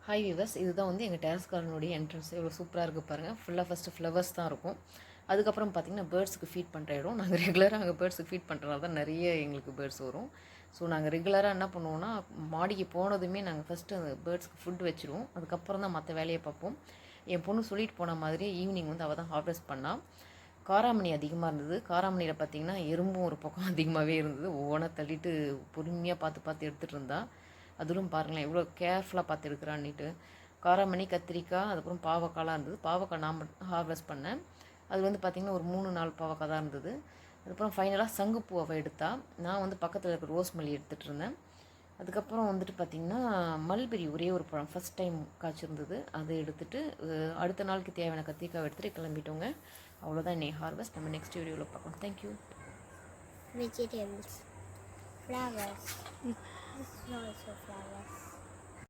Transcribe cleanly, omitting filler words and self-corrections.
Hi viewers, இதுதான் வந்து எங்கள் டெரஸ் கார்டனுடைய என்ட்ரன்ஸ். எவ்வளோ சூப்பராக இருக்குது பாருங்கள். ஃபுல்லாக ஃபஸ்ட்டு ஃப்ளவர்ஸ் தான் இருக்கும். அதுக்கப்புறம் பார்த்திங்கன்னா பேர்ட்ஸுக்கு ஃபீட் பண்ணுற இடம். நாங்கள் ரெகுலராக அங்கே பேர்ட்ஸுக்கு ஃபீட் பண்ணுறனால தான் நிறைய எங்களுக்கு பேர்ட்ஸ் வரும். ஸோ நாங்கள் ரெகுலராக என்ன பண்ணுவோன்னா, மாடிக்கு போனதுமே நாங்கள் ஃபஸ்ட்டு அந்த பேர்ட்ஸ்க்கு ஃபுட் வச்சுருவோம். அதுக்கப்புறம் தான் மற்ற வேலையை பார்ப்போம். என் பொண்ணு சொல்லிட்டு போன மாதிரி ஈவினிங் வந்து அவள் தான் ஹார்வெஸ்ட் பண்ணால். காராமணி அதிகமாக இருந்தது. காராமணியில் பார்த்திங்கன்னா எறும்பும் ஒரு பக்கம் அதிகமாகவே இருந்தது. ஒவ்வொன்றா தள்ளிட்டு பொறுமையாக பார்த்து பார்த்து எடுத்துகிட்டு இருந்தா. அதுவும் பாருங்களேன் எவ்வளோ கேர்ஃபுல்லாக பார்த்து எடுக்கிறான்னுட்டு. காராமணி, கத்திரிக்காய், அதுக்கப்புறம் பாவக்காய்லாம் இருந்தது. பாவக்காய் நான் ஹார்வெஸ்ட் பண்ணேன். அது வந்து பார்த்திங்கன்னா ஒரு 3-4 பாவக்காய் தான் இருந்தது. அதுக்கப்புறம் ஃபைனலாக சங்குப்பூ அவள் எடுத்தா. நான் வந்து பக்கத்தில் இருக்க ரோஸ் மல்லி எடுத்துகிட்டு இருந்தேன். அதுக்கப்புறம் வந்துட்டு பார்த்திங்கன்னா மல்பெரி ஒரே ஒரு பழம் ஃபஸ்ட் டைம் காய்ச்சிருந்தது. அதை எடுத்துகிட்டு அடுத்த நாளுக்கு தேவையான கத்திரிக்காய் எடுத்துகிட்டு கிளம்பிட்டோங்க. அவ்வளோதான் இன்னைக்கு ஹார்வெஸ்ட். நம்ம நெக்ஸ்ட் வீடியோவில் பார்க்கலாம். Thank you. Vegetables, flowers. This is also flowers.